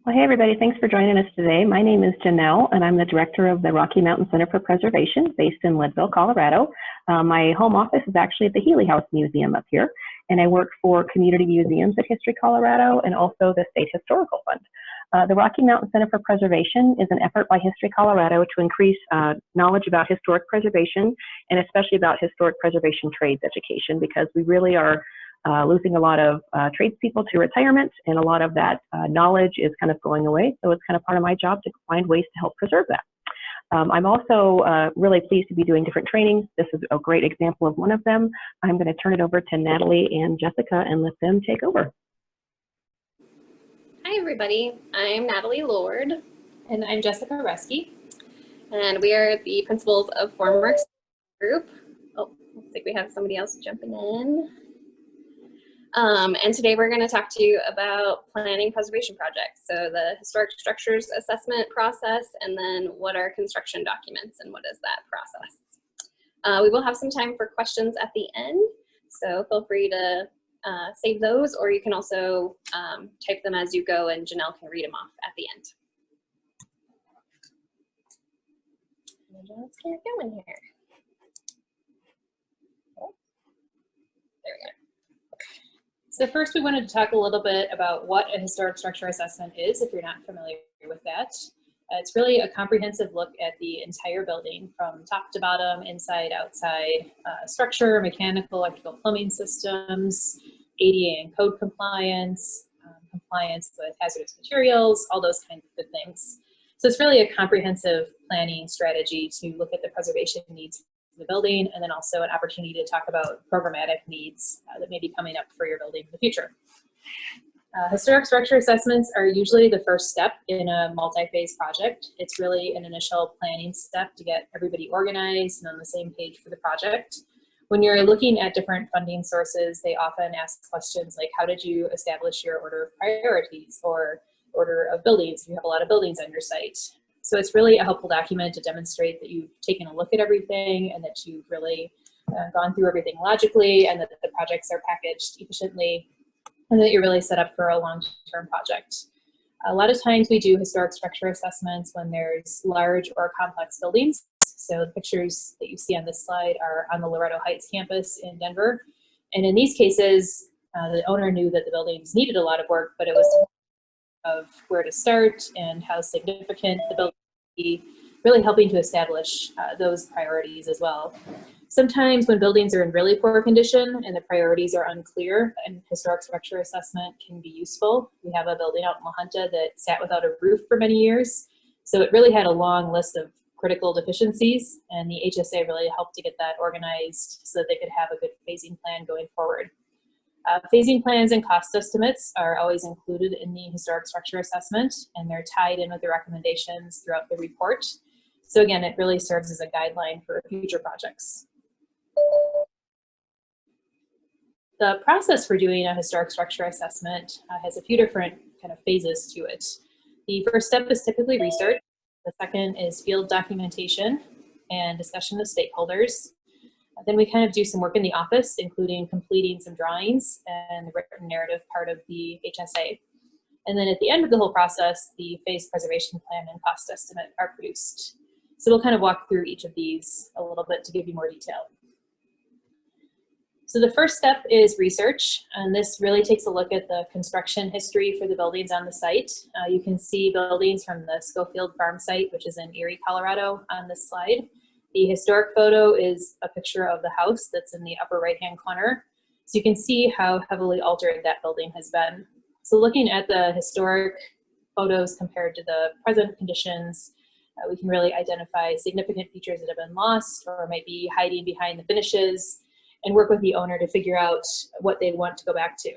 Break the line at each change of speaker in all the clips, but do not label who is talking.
Well, hey everybody, thanks for joining us today. My name is Janelle and I'm the director of the Rocky Mountain Center for Preservation based in Leadville, Colorado. My home office is actually at the Healy House Museum up here, and I work for community museums at History Colorado and also the State Historical Fund. The Rocky Mountain Center for Preservation is an effort by History Colorado to increase knowledge about historic preservation and especially about historic preservation trades education, because we really are losing a lot of tradespeople to retirement, and a lot of that knowledge is kind of going away. So it's kind of part of my job to find ways to help preserve that. I'm also really pleased to be doing different trainings. This is a great example of one of them. I'm going to turn it over to Natalie and Jessica and let them take over.
Hi everybody, I'm Natalie Lord.
And I'm Jessica Reski.
And we are the principals of Formworks Group. Oh, looks like we have somebody else jumping in. And today we're going to talk to you about planning preservation projects. So the historic structures assessment process, and then what are construction documents and what is that process. We will have some time for questions at the end, so feel free to save those, or you can also type them as you go and Janelle can read them off at the end. Let's get going here. Oh, there we go.
So first we wanted to talk a little bit about what a historic structure assessment is, if you're not familiar with that. It's really a comprehensive look at the entire building from top to bottom, inside, outside, structure, mechanical, electrical, plumbing systems, ADA and code compliance, compliance with hazardous materials, all those kinds of good things. So it's really a comprehensive planning strategy to look at the preservation needs the building, and then also an opportunity to talk about programmatic needs that may be coming up for your building in the future. Historic structure assessments are usually the first step in a multi-phase project. It's really an initial planning step to get everybody organized and on the same page for the project. When you're looking at different funding sources, they often ask questions like, how did you establish your order of priorities or order of buildings if you have a lot of buildings on your site? So it's really a helpful document to demonstrate that you've taken a look at everything and that you've really gone through everything logically, and that the projects are packaged efficiently, and that you're really set up for a long-term project. A lot of times we do historic structure assessments when there's large or complex buildings. So the pictures that you see on this slide are on the Loretto Heights campus in Denver. And in these cases, the owner knew that the buildings needed a lot of work, but it was of where to start and how significant the building would be, really helping to establish those priorities as well. Sometimes when buildings are in really poor condition and the priorities are unclear, an historic structure assessment can be useful. We have a building out in La Junta that sat without a roof for many years, so it really had a long list of critical deficiencies, and the HSA really helped to get that organized so that they could have a good phasing plan going forward. Phasing plans and cost estimates are always included in the historic structure assessment, and they're tied in with the recommendations throughout the report. So again, it really serves as a guideline for future projects. The process for doing a historic structure assessment has a few different kind of phases to it. The first step is typically research. The second is field documentation and discussion with stakeholders. Then we kind of do some work in the office, including completing some drawings and the written narrative part of the HSA. And then at the end of the whole process, the phase preservation plan and cost estimate are produced. So we'll kind of walk through each of these a little bit to give you more detail. So the first step is research, and this really takes a look at the construction history for the buildings on the site. You can see buildings from the Schofield Farm site, which is in Erie, Colorado, on this slide. The historic photo is a picture of the house that's in the upper right-hand corner. So you can see how heavily altered that building has been. So looking at the historic photos compared to the present conditions, we can really identify significant features that have been lost or might be hiding behind the finishes, and work with the owner to figure out what they want to go back to.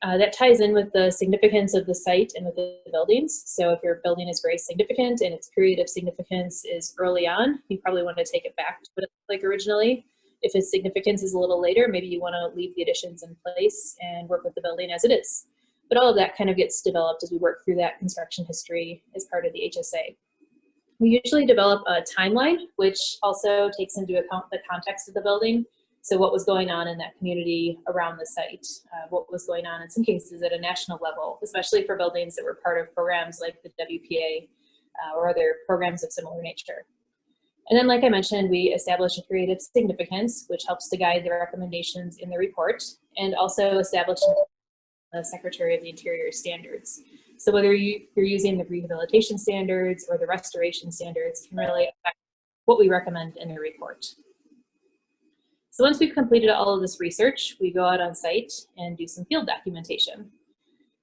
That ties in with the significance of the site and with the buildings. So if your building is very significant and its period of significance is early on, you probably want to take it back to what it looked like originally. If its significance is a little later, maybe you want to leave the additions in place and work with the building as it is. But all of that kind of gets developed as we work through that construction history as part of the HSA. We usually develop a timeline, which also takes into account the context of the building. So what was going on in that community around the site, what was going on in some cases at a national level, especially for buildings that were part of programs like the WPA or other programs of similar nature. And then, like I mentioned, we established a period of significance, which helps to guide the recommendations in the report, and also established the Secretary of the Interior standards. So whether you're using the rehabilitation standards or the restoration standards can really affect what we recommend in the report. So once we've completed all of this research, we go out on site and do some field documentation.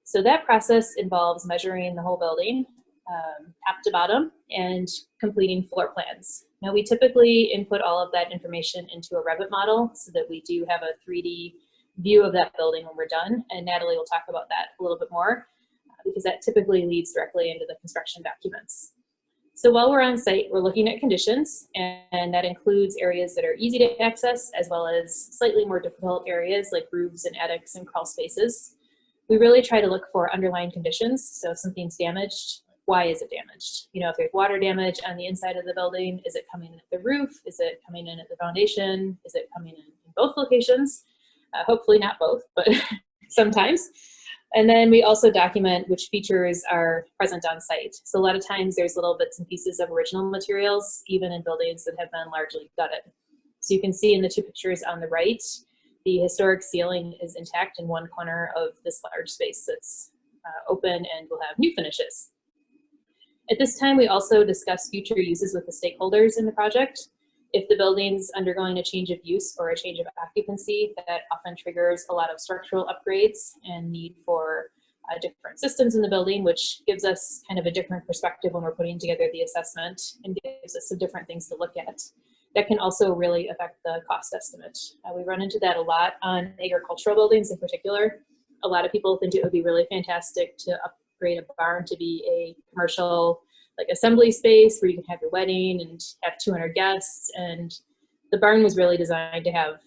So that process involves measuring the whole building, top to bottom, and completing floor plans. Now we typically input all of that information into a Revit model so that we do have a 3D view of that building when we're done, and Natalie will talk about that a little bit more because that typically leads directly into the construction documents. So while we're on site, we're looking at conditions, and that includes areas that are easy to access as well as slightly more difficult areas like roofs and attics and crawl spaces. We really try to look for underlying conditions. So if something's damaged, why is it damaged? You know, if there's water damage on the inside of the building, is it coming in at the roof? Is it coming in at the foundation? Is it coming in both locations? Hopefully not both, but sometimes. And then we also document which features are present on site. So a lot of times there's little bits and pieces of original materials, even in buildings that have been largely gutted. So you can see in the two pictures on the right, the historic ceiling is intact in one corner of this large space that's open and will have new finishes. At this time, we also discuss future uses with the stakeholders in the project. If the building's undergoing a change of use or a change of occupancy, that often triggers a lot of structural upgrades and need for different systems in the building, which gives us kind of a different perspective when we're putting together the assessment and gives us some different things to look at. That can also really affect the cost estimate. We run into that a lot on agricultural buildings in particular. A lot of people think it would be really fantastic to upgrade a barn to be a commercial like assembly space where you can have your wedding and have 200 guests, and the barn was really designed to have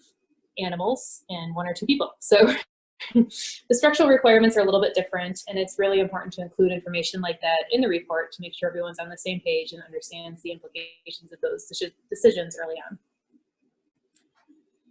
animals and 1 or 2 people. So the structural requirements are a little bit different, and it's really important to include information like that in the report to make sure everyone's on the same page and understands the implications of those decisions early on.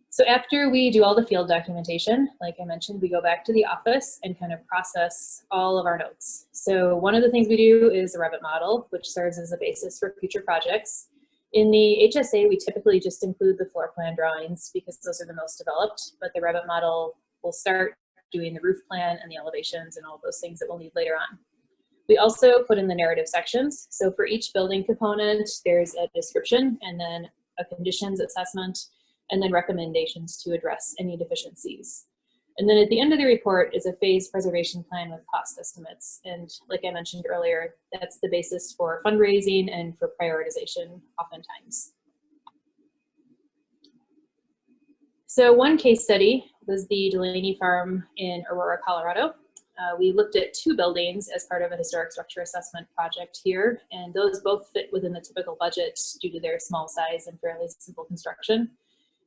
So after we do all the field documentation, like I mentioned, we go back to the office and kind of process all of our notes. So one of the things we do is a Revit model, which serves as a basis for future projects. In the HSA, we typically just include the floor plan drawings because those are the most developed, but the Revit model will start doing the roof plan and the elevations and all those things that we'll need later on. We also put in the narrative sections. So for each building component, there's a description and then a conditions assessment, and then recommendations to address any deficiencies. And then at the end of the report is a phased preservation plan with cost estimates. And like I mentioned earlier, that's the basis for fundraising and for prioritization oftentimes. So one case study was the Delaney Farm in Aurora, Colorado. We looked at 2 buildings as part of a historic structure assessment project here, and those both fit within the typical budget due to their small size and fairly simple construction.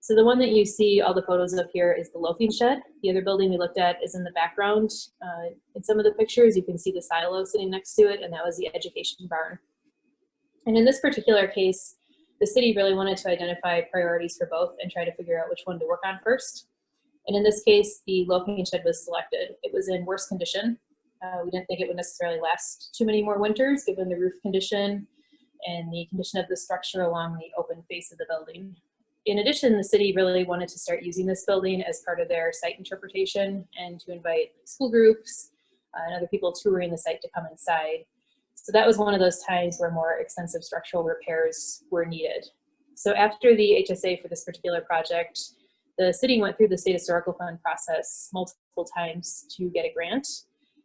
So the one that you see all the photos of here is the loafing shed. The other building we looked at is in the background. In some of the pictures, you can see the silo sitting next to it, and that was the education barn. And in this particular case, the city really wanted to identify priorities for both and try to figure out which one to work on first. And in this case, the loafing shed was selected. It was in worse condition. We didn't think it would necessarily last too many more winters given the roof condition and the condition of the structure along the open face of the building. In addition, the city really wanted to start using this building as part of their site interpretation and to invite school groups and other people touring the site to come inside. So that was one of those times where more extensive structural repairs were needed. So after the HSA for this particular project, the city went through the State Historical Fund process multiple times to get a grant.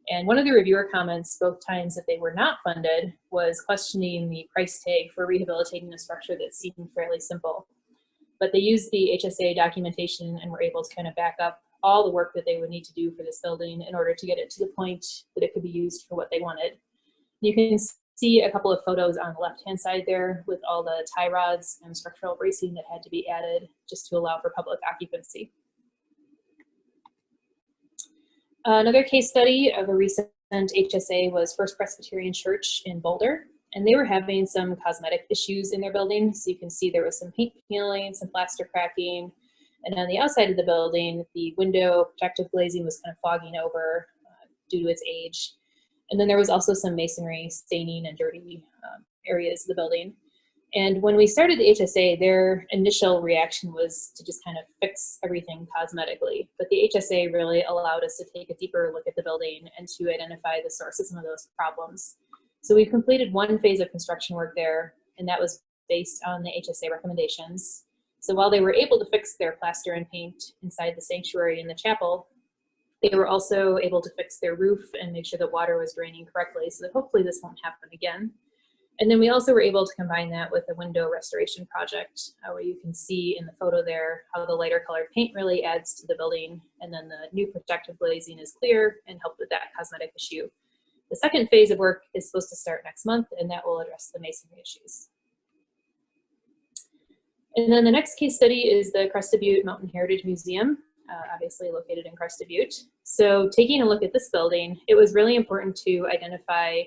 And one of the reviewer comments, both times that they were not funded, was questioning the price tag for rehabilitating a structure that seemed fairly simple. But they used the HSA documentation and were able to kind of back up all the work that they would need to do for this building in order to get it to the point that it could be used for what they wanted. You can see a couple of photos on the left-hand side there with all the tie rods and structural bracing that had to be added just to allow for public occupancy. Another case study of a recent HSA was First Presbyterian Church in Boulder. And they were having some cosmetic issues in their building. So you can see there was some paint peeling, some plaster cracking, And on the outside of the building, the window protective glazing was kind of fogging over due to its age. And then there was also some masonry staining and dirty areas of the building. And when we started the HSA, their initial reaction was to just kind of fix everything cosmetically. But the HSA really allowed us to take a deeper look at the building and to identify the source of some of those problems. So we completed one phase of construction work there, and that was based on the HSA recommendations. So while they were able to fix their plaster and paint inside the sanctuary and the chapel, they were also able to fix their roof and make sure that water was draining correctly, so that hopefully this won't happen again. And then we also were able to combine that with a window restoration project, where you can see in the photo there how the lighter colored paint really adds to the building, and then the new protective glazing is clear and helped with that cosmetic issue. The second phase of work is supposed to start next month, and that will address the masonry issues. And then the next case study is the Crested Butte Mountain Heritage Museum, obviously located in Crested Butte. So taking a look at this building, it was really important to identify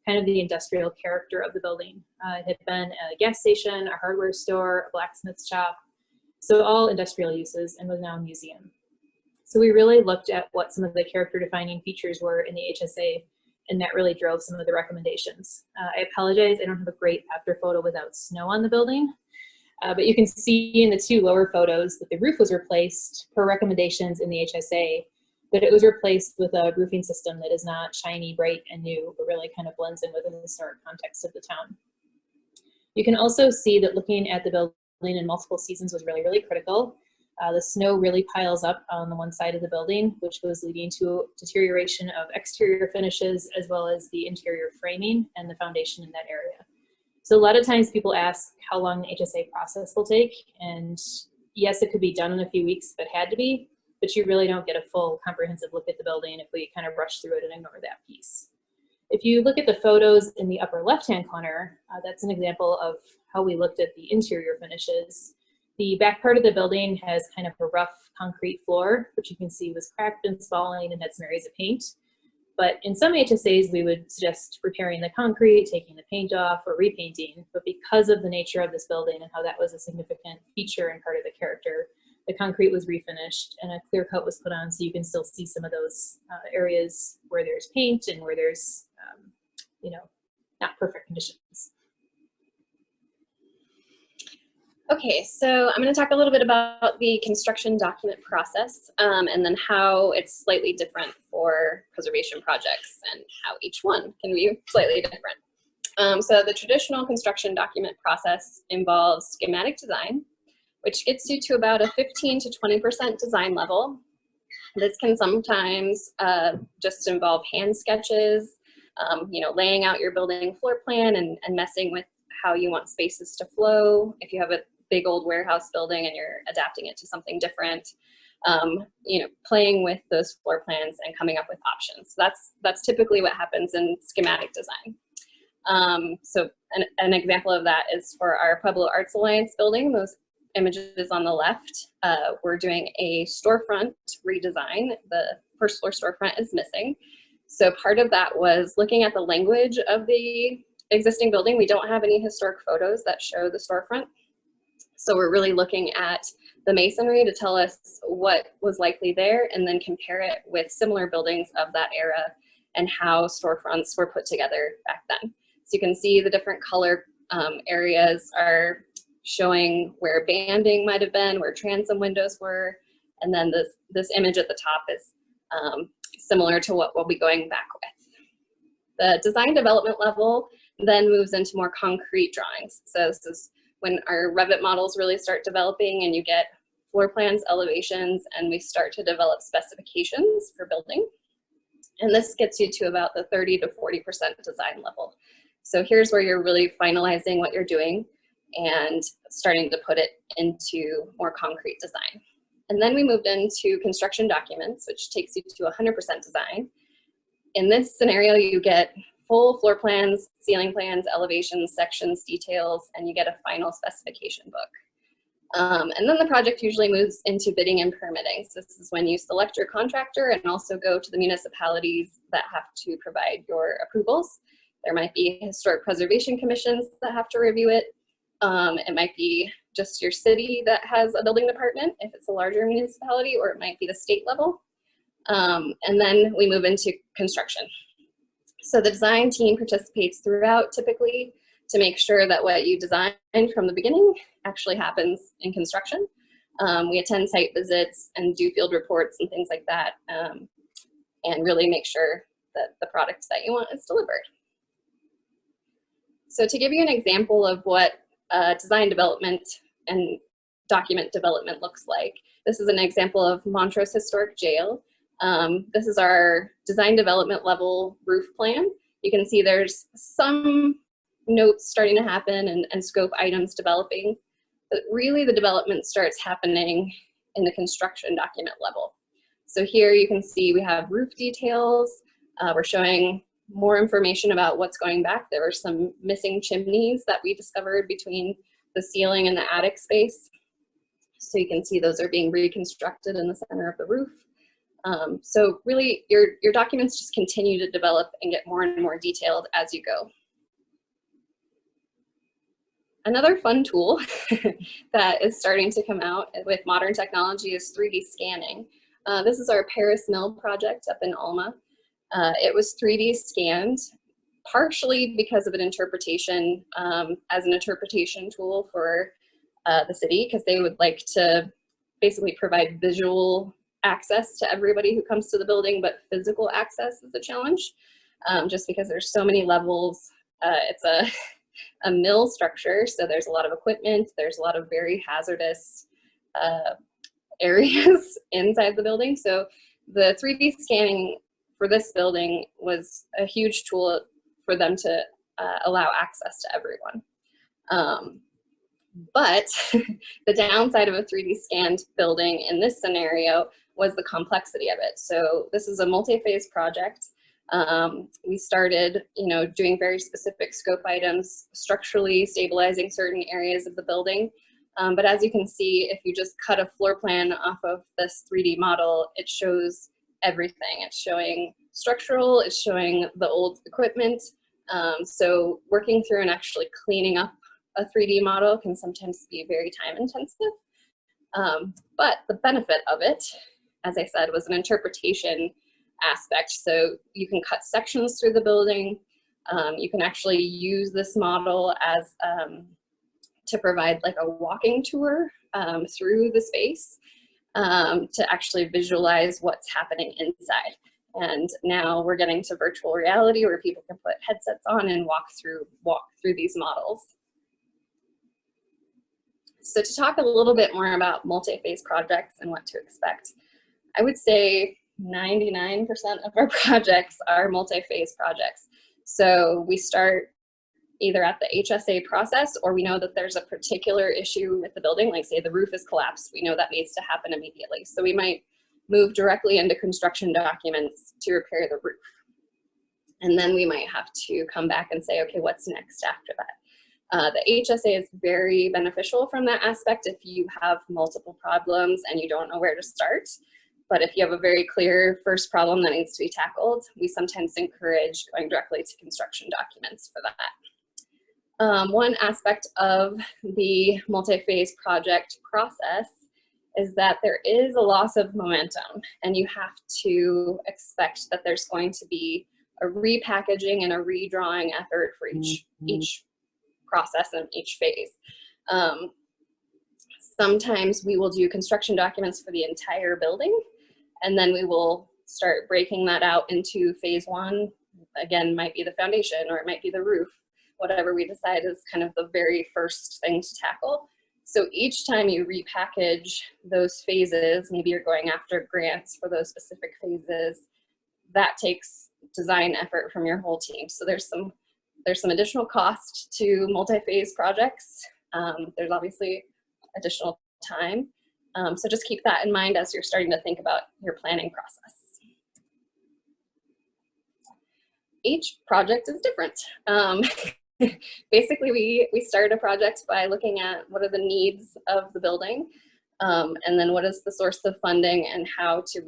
kind of the industrial character of the building. It had been a gas station, a hardware store, a blacksmith shop, so all industrial uses, and was now a museum. So we really looked at what some of the character defining features were in the HSA, and that really drove some of the recommendations. I apologize, I don't have a great after photo without snow on the building, but you can see in the two lower photos that the roof was replaced per recommendations in the HSA, but it was replaced with a roofing system that is not shiny, bright, and new, but really kind of blends in with the historic context of the town. You can also see that looking at the building in multiple seasons was really, really critical. The snow really piles up on the one side of the building, which was leading to deterioration of exterior finishes, as well as the interior framing and the foundation in that area. So a lot of times people ask how long the HSA process will take, and yes, it could be done in a few weeks if it had to be, but you really don't get a full comprehensive look at the building if we kind of rush through it and ignore that piece. If you look at the photos in the upper left-hand corner, that's an example of how we looked at the interior finishes. The back part of the building has kind of a rough concrete floor, which you can see was cracked and spalling and had some areas of paint. But in some HSAs, we would suggest repairing the concrete, taking the paint off, or repainting. But because of the nature of this building and how that was a significant feature and part of the character, the concrete was refinished and a clear coat was put on, so you can still see some of those areas where there's paint and where there's, you know, not perfect conditions.
Okay, so I'm going to talk a little bit about the construction document process, and then how it's slightly different for preservation projects and how each one can be slightly different. So the traditional construction document process involves schematic design, which gets you to about a 15 to 20% design level. This can sometimes just involve hand sketches, you know, laying out your building floor plan and messing with how you want spaces to flow. If you have a big old warehouse building and you're adapting it to something different, you know, playing with those floor plans and coming up with options. That's typically what happens in schematic design. So an example of that is for our Pueblo Arts Alliance building. Those images on the left, we're doing a storefront redesign. The first floor storefront is missing. So part of that was looking at the language of the existing building. We don't have any historic photos that show the storefront. So we're really looking at the masonry to tell us what was likely there, and then compare it with similar buildings of that era and how storefronts were put together back then. So you can see the different color areas are showing where banding might have been, where transom windows were, and then this image at the top is similar to what we'll be going back with. The design development level then moves into more concrete drawings. So this is when our Revit models really start developing and you get floor plans, elevations, and we start to develop specifications for building. And this gets you to about the 30 to 40% design level. So here's where you're really finalizing what you're doing and starting to put it into more concrete design. And then we moved into construction documents, which takes you to 100% design. In this scenario, you get full floor plans, ceiling plans, elevations, sections, details, and you get a final specification book. And then the project usually moves into bidding and permitting. So this is when you select your contractor and also go to the municipalities that have to provide your approvals. There might be historic preservation commissions that have to review it. It might be just your city that has a building department if it's a larger municipality, or it might be the state level. And then we move into construction. So the design team participates throughout typically to make sure that what you designed from the beginning actually happens in construction. We attend site visits and do field reports and things like that, and really make sure that the product that you want is delivered. So to give you an example of what design development and document development looks like, this is an example of Montrose Historic Jail. This is our design development level roof plan. You can see there's some notes starting to happen and scope items developing, but really the development starts happening in the construction document level. So here you can see we have roof details. We're showing more information about what's going back. There were some missing chimneys that we discovered between the ceiling and the attic space. So you can see those are being reconstructed in the center of the roof. So really your documents just continue to develop and get more and more detailed as you go. Another fun tool that is starting to come out with modern technology is 3D scanning. This is our Paris Mill project up in Alma. It was 3D scanned, partially because of an interpretation, as an interpretation tool for the city, because they would like to basically provide visual access to everybody who comes to the building, but physical access is a challenge, just because there's so many levels. It's a mill structure, so there's a lot of equipment, there's a lot of very hazardous areas inside the building. So the 3D scanning for this building was a huge tool for them to allow access to everyone. But the downside of a 3D scanned building in this scenario was the complexity of it. So this is a multi-phase project. We started, doing very specific scope items, structurally stabilizing certain areas of the building. But as you can see, if you just cut a floor plan off of this 3D model, it shows everything. It's showing structural, it's showing the old equipment. So working through and actually cleaning up a 3D model can sometimes be very time intensive. But the benefit of it, as I said, was an interpretation aspect. So you can cut sections through the building. You can actually use this model as to provide like a walking tour through the space to actually visualize what's happening inside. And now we're getting to virtual reality where people can put headsets on and walk through these models. So to talk a little bit more about multi-phase projects and what to expect, I would say 99% of our projects are multi-phase projects. So we start either at the HSA process, or we know that there's a particular issue with the building, like say the roof is collapsed. We know that needs to happen immediately. So we might move directly into construction documents to repair the roof. And then we might have to come back and say, okay, what's next after that? The HSA is very beneficial from that aspect if you have multiple problems and you don't know where to start. But if you have a very clear first problem that needs to be tackled, we sometimes encourage going directly to construction documents for that. One aspect of the multi-phase project process is that there is a loss of momentum, and you have to expect that there's going to be a repackaging and a redrawing effort for each process and each phase. Sometimes we will do construction documents for the entire building, and then we will start breaking that out into phase one. Again, might be the foundation, or it might be the roof, whatever we decide is kind of the very first thing to tackle. So each time you repackage those phases, maybe you're going after grants for those specific phases, that takes design effort from your whole team. So there's some additional cost to multi-phase projects. There's obviously additional time. So just keep that in mind as you're starting to think about your planning process. Each project is different. Basically, we start a project by looking at what are the needs of the building, and then what is the source of funding, and how do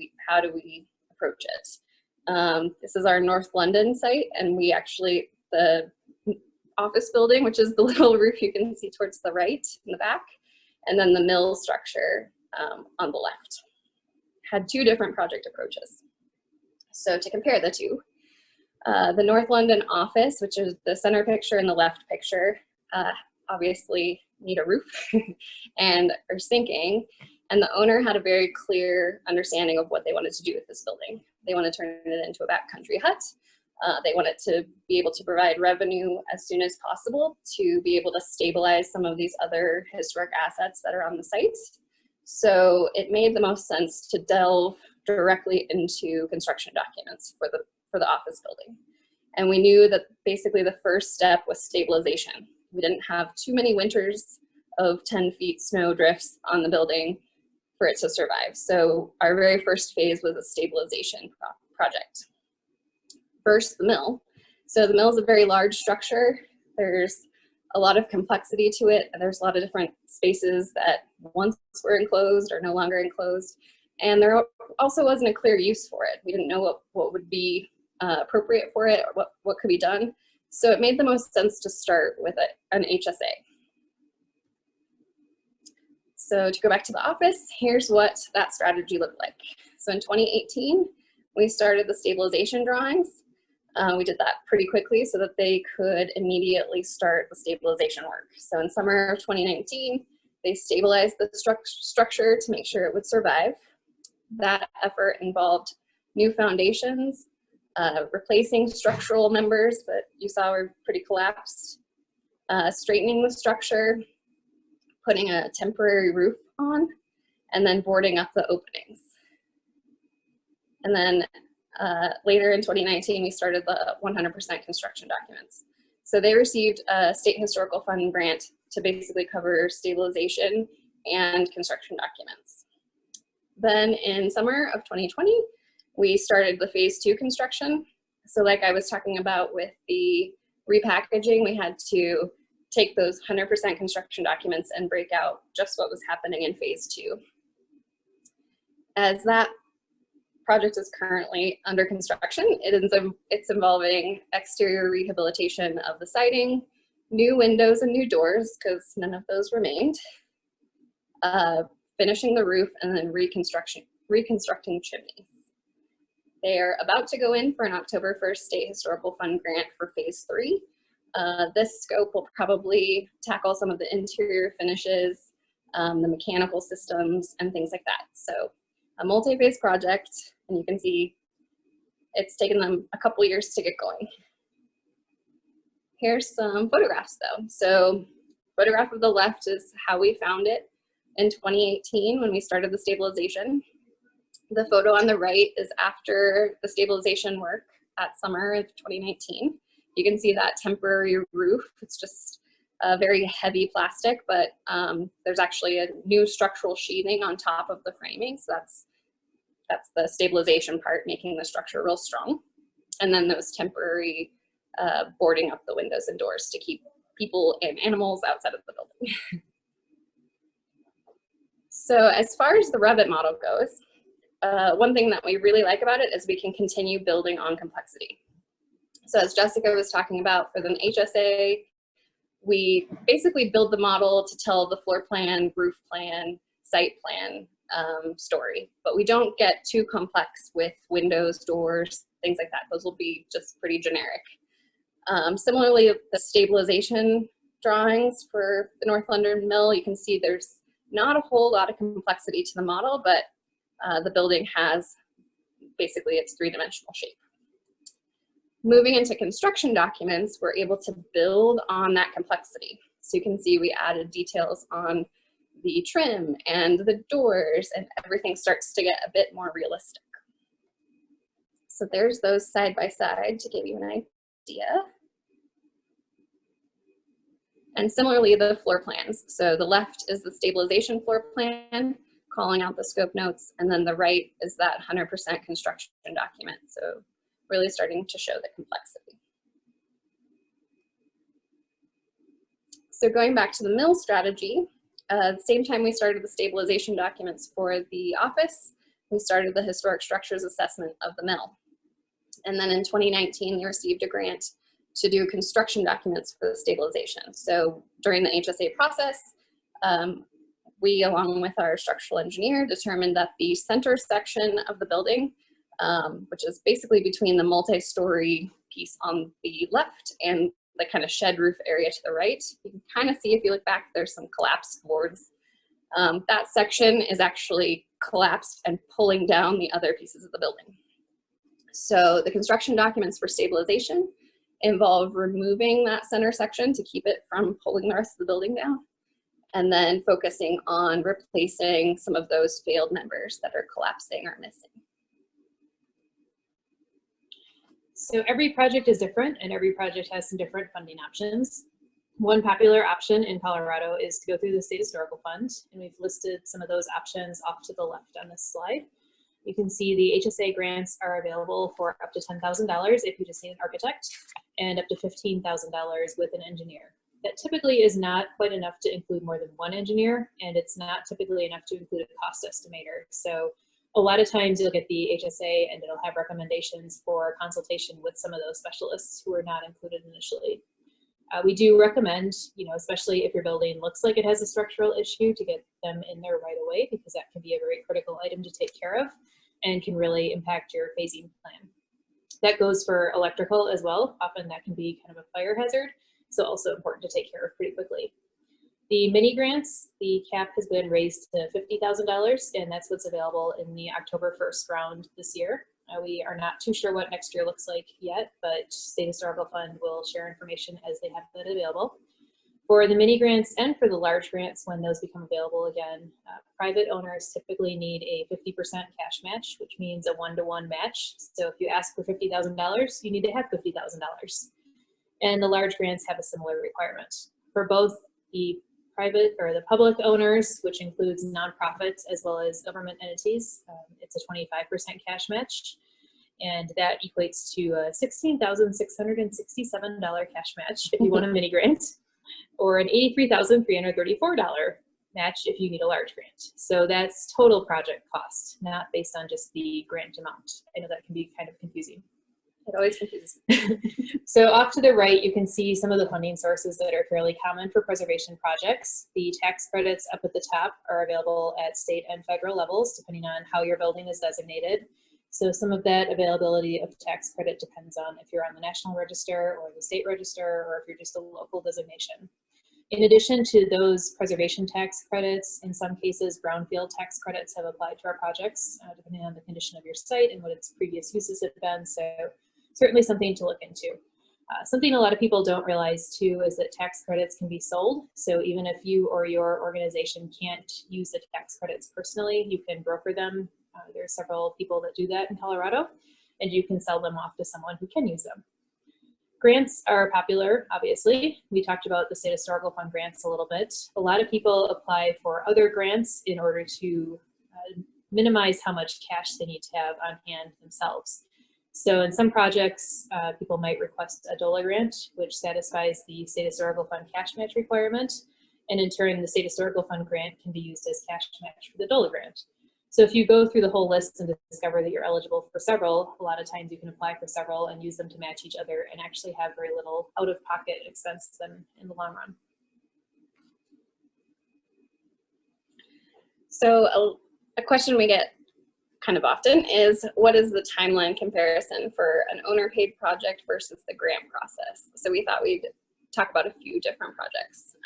we approach it. This is our North London site, and we actually, the office building, which is the little roof you can see towards the right in the back, and then the mill structure on the left. Had two different project approaches. So to compare the two, the North London office, which is the center picture and the left picture, obviously need a roof and are sinking. And the owner had a very clear understanding of what they wanted to do with this building. They want to turn it into a backcountry hut. They wanted to be able to provide revenue as soon as possible to be able to stabilize some of these other historic assets that are on the site. So it made the most sense to delve directly into construction documents for the office building. And we knew that basically the first step was stabilization. We didn't have too many winters of 10 feet snow drifts on the building for it to survive. So our very first phase was a stabilization project. First, the mill. So the mill is a very large structure. There's a lot of complexity to it, and there's a lot of different spaces that once were enclosed are no longer enclosed. And there also wasn't a clear use for it. We didn't know what would be appropriate for it, or what could be done. So it made the most sense to start with an HSA. So to go back to the office, here's what that strategy looked like. So in 2018, we started the stabilization drawings. We did that pretty quickly so that they could immediately start the stabilization work. So in summer of 2019, they stabilized the structure to make sure it would survive. That effort involved new foundations, replacing structural members that you saw were pretty collapsed, straightening the structure, putting a temporary roof on, and then boarding up the openings. And then later in 2019, we started the 100% construction documents. So they received a State Historical Fund grant to basically cover stabilization and construction documents. Then in summer of 2020, we started the phase 2 construction. So like I was talking about with the repackaging, we had to take those 100% construction documents and break out just what was happening in phase 2. As that project is currently under construction, it's involving exterior rehabilitation of the siding, new windows and new doors, because none of those remained, finishing the roof, and then reconstructing chimneys. They're about to go in for an October 1st State Historical Fund grant for phase 3. This scope will probably tackle some of the interior finishes, the mechanical systems, and things like that. So a multi-phase project, and you can see it's taken them a couple years to get going. Here's some photographs though. So photograph of the left is how we found it in 2018 when we started the stabilization. The photo on the right is after the stabilization work at summer of 2019. You can see that temporary roof. It's just a very heavy plastic, but there's actually a new structural sheathing on top of the framing. So that's the stabilization part, making the structure real strong. And then those temporary boarding up the windows and doors to keep people and animals outside of the building. So as far as the Revit model goes, one thing that we really like about it is we can continue building on complexity. So as Jessica was talking about for the HSA, we basically build the model to tell the floor plan, roof plan, site plan story, but we don't get too complex with windows, doors, things like that. Those will be just pretty generic. Similarly, the stabilization drawings for the North London Mill, you can see there's not a whole lot of complexity to the model, but the building has basically its three-dimensional shape. Moving into construction documents, we're able to build on that complexity. So you can see we added details on the trim and the doors, and everything starts to get a bit more realistic. So there's those side by side to give you an idea. And similarly, the floor plans. So the left is the stabilization floor plan, calling out the scope notes, and then the right is that 100% construction document. So really starting to show the complexity. So going back to the mill strategy, at the same time we started the stabilization documents for the office, we started the historic structures assessment of the mill. And then in 2019, we received a grant to do construction documents for the stabilization. So during the HSA process, we, along with our structural engineer, determined that the center section of the building, which is basically between the multi-story piece on the left and the kind of shed roof area to the right, you can kind of see, if you look back, there's some collapsed boards. That section is actually collapsed and pulling down the other pieces of the building. So the construction documents for stabilization involve removing that center section to keep it from pulling the rest of the building down, and then focusing on replacing some of those failed members that are collapsing or missing.
So every project is different, and every project has some different funding options. One popular option in Colorado is to go through the State Historical Fund, and we've listed some of those options off to the left on this slide. You can see the HSA grants are available for up to $10,000 if you just need an architect, and up to $15,000 with an engineer. That typically is not quite enough to include more than one engineer, and it's not typically enough to include a cost estimator. So a lot of times you'll get the HSA and it'll have recommendations for consultation with some of those specialists who are not included initially. We do recommend, especially if your building looks like it has a structural issue, to get them in there right away, because that can be a very critical item to take care of and can really impact your phasing plan. That goes for electrical as well. Often that can be kind of a fire hazard, so also important to take care of pretty quickly. The mini grants, the cap has been raised to $50,000, and that's what's available in the October 1st round this year. We are not too sure what next year looks like yet, but State Historical Fund will share information as they have that available. For the mini grants and for the large grants, when those become available again, private owners typically need a 50% cash match, which means a 1-to-1 match. So if you ask for $50,000, you need to have $50,000. And the large grants have a similar requirement. For both the private or the public owners, which includes nonprofits as well as government entities, it's a 25% cash match, and that equates to a $16,667 cash match if you want a mini grant, or an $83,334 match if you need a large grant. So that's total project cost, not based on just the grant amount. I know that can be kind of confusing.
It always confuses me.
So off to the right, you can see some of the funding sources that are fairly common for preservation projects. The tax credits up at the top are available at state and federal levels, depending on how your building is designated. So some of that availability of tax credit depends on if you're on the National Register or the state register, or if you're just a local designation. In addition to those preservation tax credits, in some cases, brownfield tax credits have applied to our projects, depending on the condition of your site and what its previous uses have been. So certainly something to look into. Something a lot of people don't realize too is that tax credits can be sold. So even if you or your organization can't use the tax credits personally, you can broker them. There are several people that do that in Colorado, and you can sell them off to someone who can use them. Grants are popular, obviously. We talked about the State Historical Fund grants a little bit. A lot of people apply for other grants in order to minimize how much cash they need to have on hand themselves. So in some projects, people might request a DOLA grant, which satisfies the State Historical Fund cash match requirement. And in turn, the State Historical Fund grant can be used as cash match for the DOLA grant. So if you go through the whole list and discover that you're eligible for several, a lot of times you can apply for several and use them to match each other and actually have very little out-of-pocket expense then in the long run.
So a question we get kind of often is, what is the timeline comparison for an owner-paid project versus the grant process? So we thought we'd talk about a few different projects.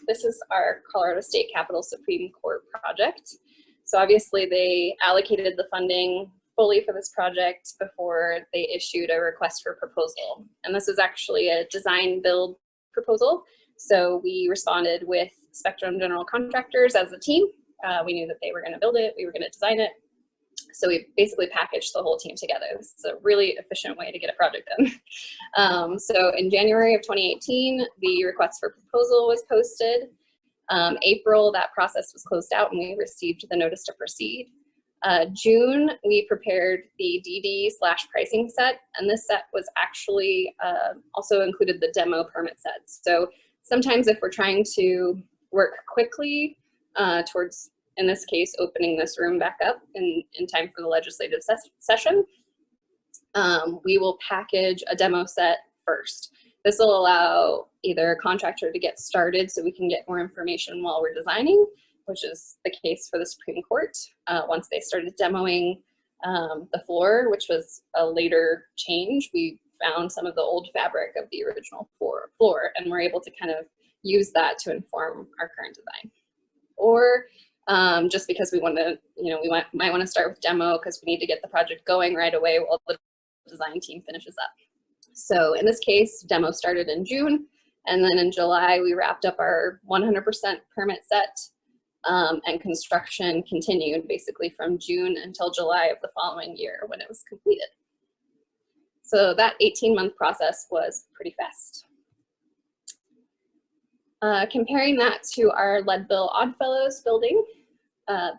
This is our Colorado State Capitol Supreme Court project. So obviously they allocated the funding fully for this project before they issued a request for proposal. And this was actually a design build proposal. So we responded with Spectrum General Contractors as a team. We knew that they were going to build it, we were going to design it. So we basically packaged the whole team together. It's a really efficient way to get a project done. So in January of 2018, the request for proposal was posted. April, that process was closed out and we received the notice to proceed. June, we prepared the DD/pricing set, and this set was actually also included the demo permit set. So sometimes if we're trying to work quickly towards, in this case, opening this room back up in time for the legislative session, we will package a demo set first. This will allow either a contractor to get started so we can get more information while we're designing, which is the case for the Supreme Court. Once they started demoing the floor, which was a later change, we found some of the old fabric of the original floor, and we're able to kind of use that to inform our current design. Or just because we want to, might want to start with demo because we need to get the project going right away while the design team finishes up. So in this case, demo started in June, and then in July we wrapped up our 100% permit set, and construction continued basically from June until July of the following year when it was completed. So that 18-month process was pretty fast. Comparing that to our Leadville Oddfellows building,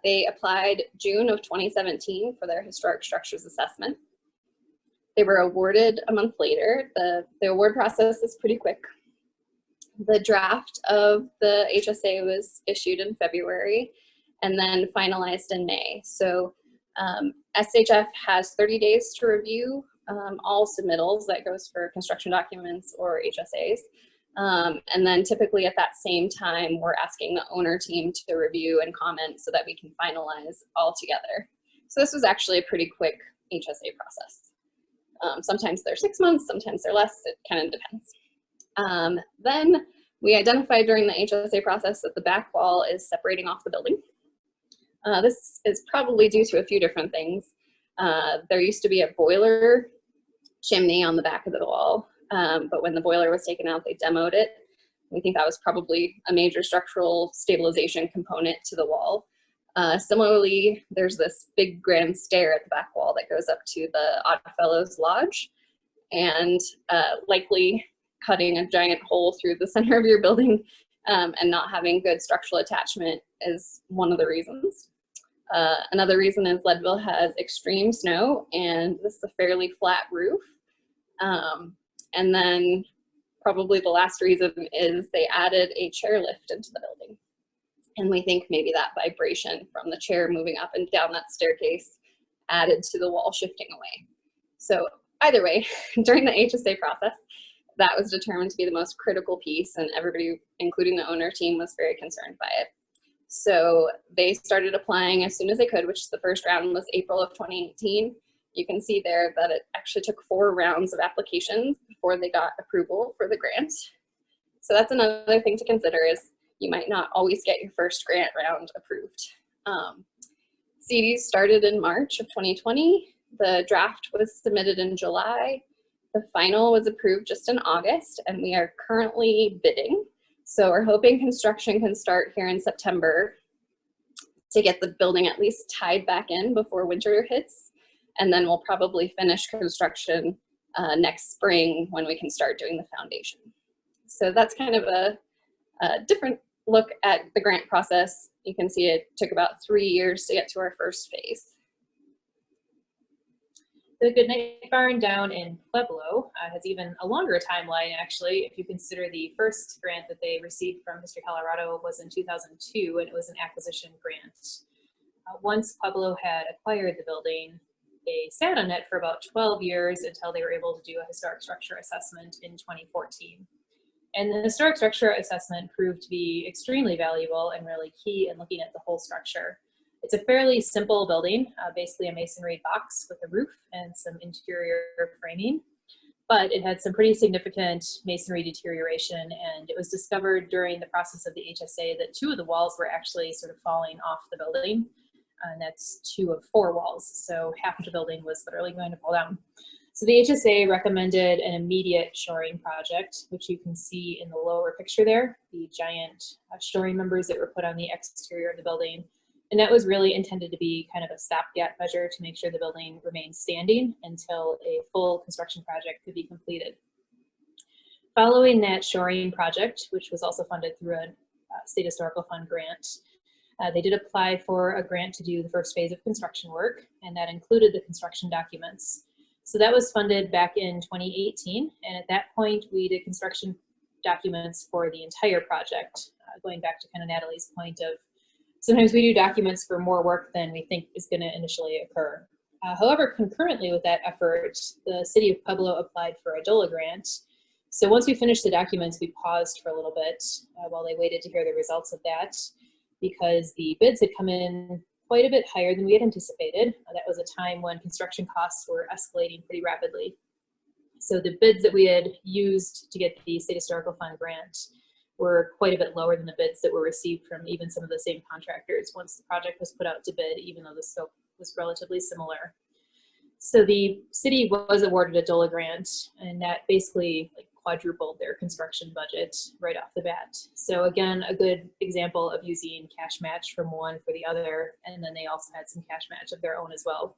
they applied June of 2017 for their historic structures assessment. They were awarded a month later. The award process is pretty quick. The draft of the HSA was issued in February and then finalized in May. So SHF has 30 days to review all submittals. That goes for construction documents or HSAs. And then typically at that same time, we're asking the owner team to review and comment so that we can finalize all together. So this was actually a pretty quick HSA process. Sometimes they're 6 months, sometimes they're less, it kind of depends. Then we identified during the HSA process that the back wall is separating off the building. This is probably due to a few different things. There used to be a boiler chimney on the back of the wall, but when the boiler was taken out, they demoed it. We think that was probably a major structural stabilization component to the wall. Similarly, there's this big grand stair at the back wall that goes up to the Oddfellows Lodge, and likely cutting a giant hole through the center of your building and not having good structural attachment is one of the reasons. Another reason is Leadville has extreme snow, and this is a fairly flat roof. And then probably the last reason is they added a chairlift into the building. And we think maybe that vibration from the chair moving up and down that staircase added to the wall shifting away. So either way, during the HSA process, that was determined to be the most critical piece, and everybody, including the owner team, was very concerned by it. So they started applying as soon as they could, which the first round was April of 2018. You can see there that it actually took 4 rounds of applications before they got approval for the grant. So that's another thing to consider, is you might not always get your first grant round approved. CDs started in March of 2020. The draft was submitted in July. The final was approved just in August, and we are currently bidding. So we're hoping construction can start here in September to get the building at least tied back in before winter hits. And then we'll probably finish construction next spring when we can start doing the foundation. So that's kind of a different look at the grant process. You can see it took about 3 years to get to our first phase.
The Goodnight Barn down in Pueblo has even a longer timeline, actually, if you consider the first grant that they received from History Colorado was in 2002, and it was an acquisition grant. Once Pueblo had acquired the building, they sat on it for about 12 years until they were able to do a historic structure assessment in 2014. And the historic structure assessment proved to be extremely valuable and really key in looking at the whole structure. It's a fairly simple building, basically a masonry box with a roof and some interior framing, but it had some pretty significant masonry deterioration, and it was discovered during the process of the HSA that 2 of the walls were actually sort of falling off the building, and that's 2 of 4 walls, so half of the building was literally going to fall down. So the HSA recommended an immediate shoring project, which you can see in the lower picture there, the giant shoring members that were put on the exterior of the building. And that was really intended to be kind of a stopgap measure to make sure the building remained standing until a full construction project could be completed. Following that shoring project, which was also funded through a State Historical Fund grant, they did apply for a grant to do the first phase of construction work, and that included the construction documents. So that was funded back in 2018, and at that point we did construction documents for the entire project, going back to kind of Natalie's point of sometimes we do documents for more work than we think is going to initially occur. However, concurrently with that effort, the city of Pueblo applied for a DOLA grant, So once we finished the documents, we paused for a little bit while they waited to hear the results of that, because the bids had come in quite a bit higher than we had anticipated. That was a time when construction costs were escalating pretty rapidly. So the bids that we had used to get the State Historical Fund grant were quite a bit lower than the bids that were received from even some of the same contractors once the project was put out to bid, even though the scope was relatively similar. So the city was awarded a DOLA grant, and that basically quadrupled their construction budget right off the bat. So again, a good example of using cash match from one for the other, and then they also had some cash match of their own as well.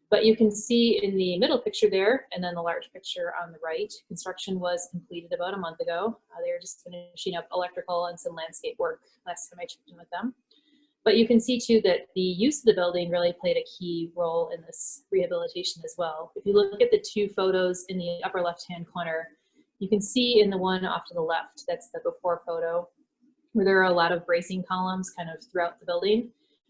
But you can see in the middle picture there, and then the large picture on the right, construction was completed about a month ago. They were just finishing up electrical and some landscape work last time I checked in with them. But you can see too that the use of the building really played a key role in this rehabilitation as well. If you look at the two photos in the upper left-hand corner, you can see in the one off to the left, that's the before photo, where there are a lot of bracing columns kind of throughout the building,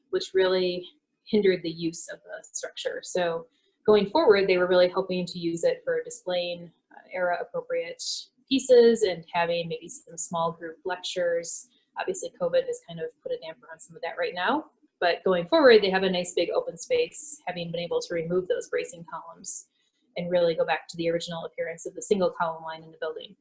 which really hindered the use of the structure. So going forward, they were really hoping to use it for displaying era appropriate pieces and having maybe some small group lectures. Obviously COVID has kind of put a damper on some of that right now, but going forward, they have a nice big open space, having been able to remove those bracing columns and really go back to the original appearance of the single column line in the building.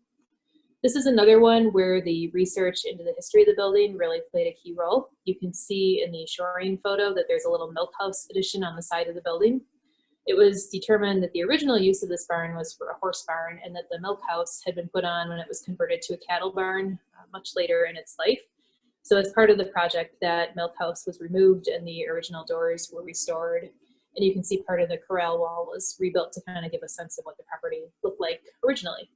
This is another one where the research into the history of the building really played a key role. You can see in the shoring photo that there's a little milk house addition on the side of the building. It was determined that the original use of this barn was for a horse barn, and that the milk house had been put on when it was converted to a cattle barn much later in its life. So as part of the project, that milk house was removed and the original doors were restored. And you can see part of the corral wall was rebuilt to kind of give a sense of what the property looked like originally.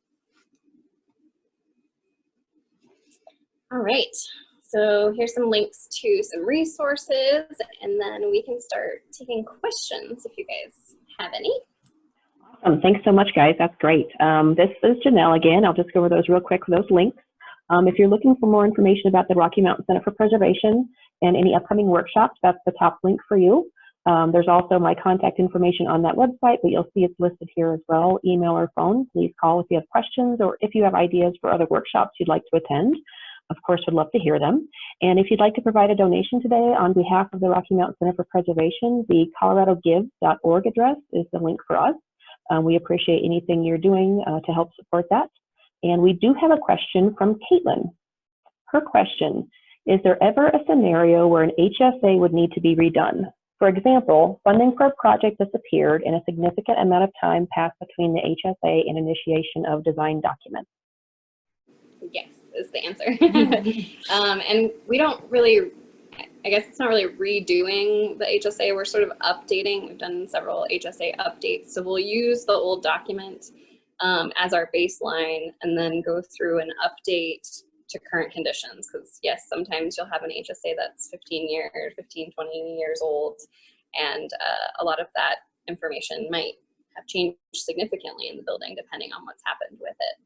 All right, so here's some links to some resources, and then we can start taking questions if you guys have any.
Awesome. Thanks so much, guys. That's great. This is Janelle again. I'll just go over those real quick, those links. If you're looking for more information about the Rocky Mountain Center for Preservation and any upcoming workshops, that's the top link for you. There's also my contact information on that website, but you'll see it's listed here as well, email or phone. Please call if you have questions or if you have ideas for other workshops you'd like to attend. Of course, would love to hear them. And if you'd like to provide a donation today on behalf of the Rocky Mountain Center for Preservation, the coloradogives.org address is the link for us. We appreciate anything you're doing to help support that. And we do have a question from Caitlin. Her question, is there ever a scenario where an HSA would need to be redone? For example, funding for a project disappeared and a significant amount of time passed between the HSA and initiation of design documents.
Yes, is the answer. And we don't really, I guess it's not really redoing the HSA, we're sort of updating. We've done several HSA updates. So we'll use the old document as our baseline and then go through and update to current conditions. Because yes, sometimes you'll have an HSA that's 15 years, 15, 20 years old. And a lot of that information might have changed significantly in the building depending on what's happened with it.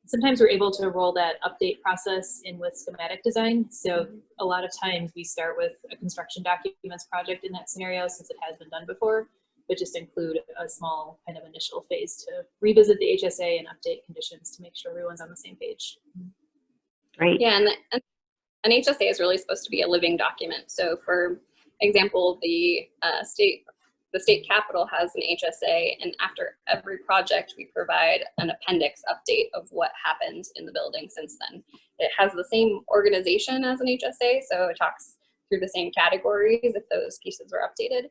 Sometimes we're able to roll that update process in with schematic design. So a lot of times we start with a construction documents project in that scenario, since it has been done before, but just include a small kind of initial phase to revisit the HSA and update conditions to make sure everyone's on the same page.
Great.
Yeah, and an HSA is really supposed to be a living document. So for example, the state capitol has an HSA, and after every project, we provide an appendix update of what happened in the building since then. It has the same organization as an HSA, so it talks through the same categories if those pieces were updated,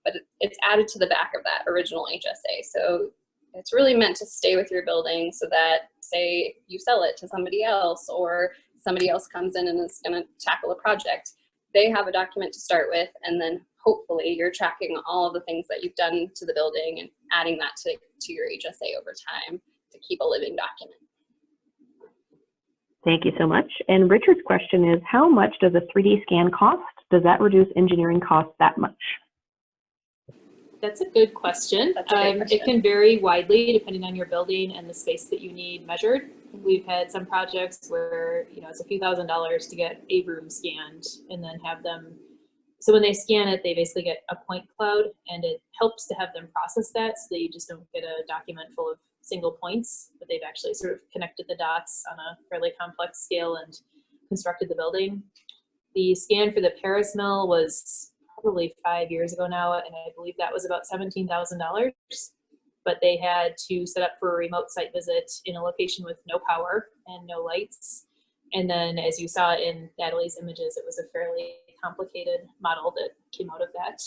but it's added to the back of that original HSA. So it's really meant to stay with your building so that, say, you sell it to somebody else or somebody else comes in and is going to tackle a project. They have a document to start with, and then hopefully you're tracking all of the things that you've done to the building and adding that to your HSA over time to keep a living document.
Thank you so much. And Richard's question is, how much does a 3D scan cost? Does that reduce engineering costs that much?
That's a good question.
That's a great question.
It can vary widely depending on your building and the space that you need measured. We've had some projects where, you know, it's a few $1,000s to get a room scanned and then have them. So when they scan it, they basically get a point cloud, and it helps to have them process that so that you just don't get a document full of single points, but they've actually sort of connected the dots on a fairly complex scale and constructed the building. The scan for the Paris mill was probably 5 years ago now, and I believe that was about $17,000. But they had to set up for a remote site visit in a location with no power and no lights. And then, as you saw in Natalie's images, it was a fairly complicated model that came out of that.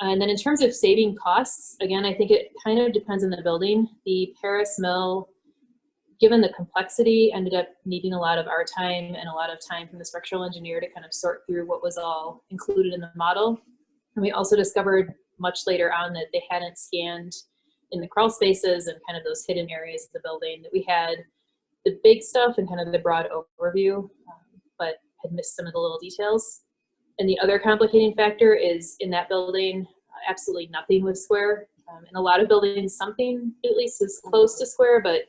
And then in terms of saving costs, again, I think it kind of depends on the building. The Paris mill, given the complexity, ended up needing a lot of our time and a lot of time from the structural engineer to kind of sort through what was all included in the model. And we also discovered much later on that they hadn't scanned in the crawl spaces and kind of those hidden areas of the building, that we had the big stuff and kind of the broad overview, but had missed some of the little details. And the other complicating factor is in that building, absolutely nothing was square. In a lot of buildings, something at least is close to square, but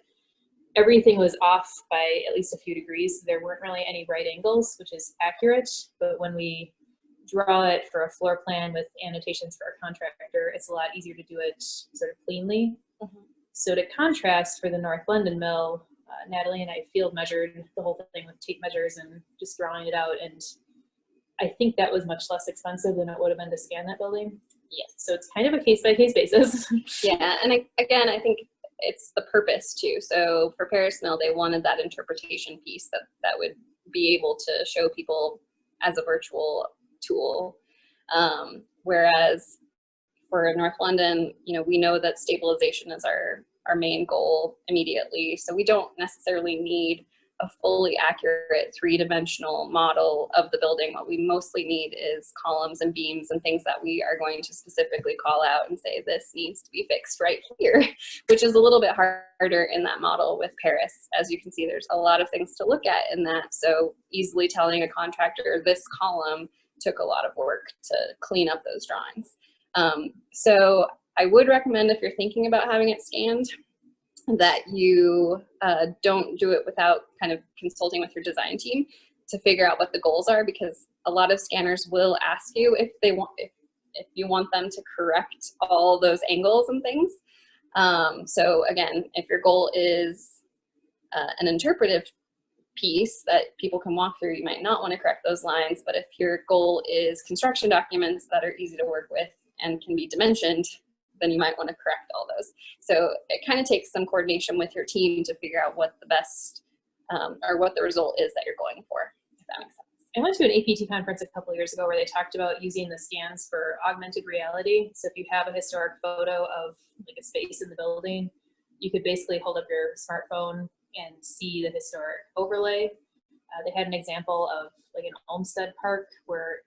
everything was off by at least a few degrees. There weren't really any right angles, which is accurate, but when we draw it for a floor plan with annotations for a contractor, it's a lot easier to do it sort of cleanly. So to contrast, for the North London mill, Natalie and I field measured the whole thing with tape measures and just drawing it out, and I think that was much less expensive than it would have been to scan that building. Yes. So it's kind of a case-by-case basis.
Yeah, and again, I think it's the purpose too. So for Paris Mill, they wanted that interpretation piece that would be able to show people as a virtual tool. Whereas for North London, we know that stabilization is our main goal immediately. So we don't necessarily need a fully accurate three-dimensional model of the building. What we mostly need is columns and beams and things that we are going to specifically call out and say, this needs to be fixed right here, which is a little bit harder in that model with Paris. As you can see, there's a lot of things to look at in that. So easily telling a contractor this column took a lot of work to clean up those drawings. So I would recommend, if you're thinking about having it scanned, that you don't do it without kind of consulting with your design team to figure out what the goals are, because a lot of scanners will ask you if you want them to correct all those angles and things. So again, if your goal is an interpretive piece that people can walk through, you might not want to correct those lines. But if your goal is construction documents that are easy to work with and can be dimensioned, then you might want to correct all those. So it kind of takes some coordination with your team to figure out what the best or what the result is that you're going for, if that makes sense.
I went to an APT conference a couple of years ago where they talked about using the scans for augmented reality. So if you have a historic photo of like a space in the building, you could basically hold up your smartphone and see the historic overlay. They had an example of like an Olmsted park where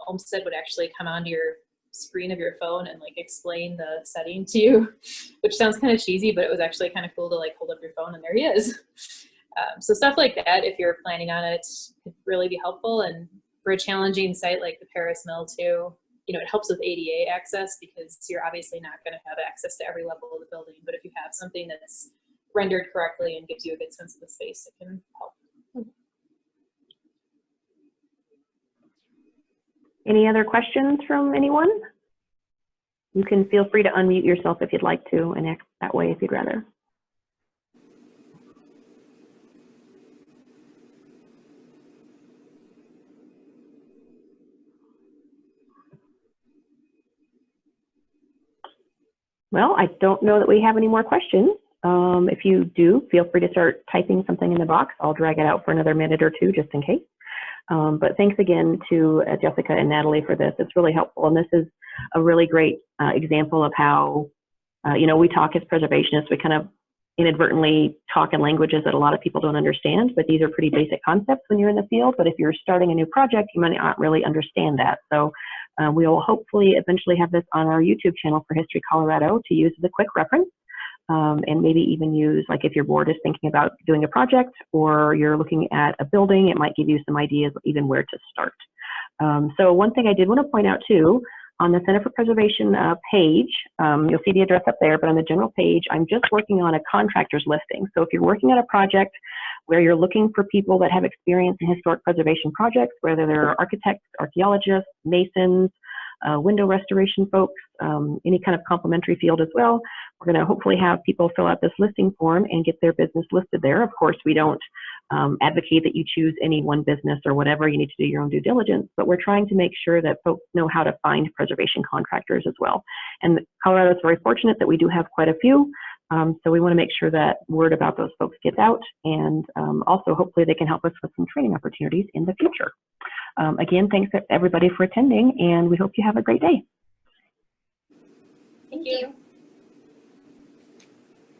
Olmsted would actually come onto your screen of your phone and like explain the setting to you, which sounds kind of cheesy, but it was actually kind of cool to like hold up your phone and there he is. So stuff like that, if you're planning on it, could really be helpful. And for a challenging site like the Paris Mill too, it helps with ADA access, because you're obviously not going to have access to every level of the building. But if you have something that's rendered correctly and gives you a good sense of the space, it can help.
Any other questions from anyone? You can feel free to unmute yourself if you'd like to, and act that way if you'd rather. Well, I don't know that we have any more questions. If you do, feel free to start typing something in the box. I'll drag it out for another minute or two just in case. But thanks again to Jessica and Natalie for this. It's really helpful. And this is a really great example of how, we talk as preservationists, we kind of inadvertently talk in languages that a lot of people don't understand, but these are pretty basic concepts when you're in the field. But if you're starting a new project, you might not really understand that. So we will hopefully eventually have this on our YouTube channel for History Colorado to use as a quick reference. And maybe even use, like if your board is thinking about doing a project or you're looking at a building, it might give you some ideas even where to start. So one thing I did want to point out too, on the Center for Preservation page, you'll see the address up there, but on the general page, I'm just working on a contractor's listing. So if you're working on a project where you're looking for people that have experience in historic preservation projects, whether they're architects, archaeologists, masons, window restoration folks, any kind of complimentary field as well. We're going to hopefully have people fill out this listing form and get their business listed there. Of course, we don't advocate that you choose any one business or whatever. You need to do your own due diligence, but we're trying to make sure that folks know how to find preservation contractors as well. And Colorado is very fortunate that we do have quite a few. So we want to make sure that word about those folks gets out, and also hopefully they can help us with some training opportunities in the future. Again, thanks everybody for attending, and we hope you have a great day.
Thank you.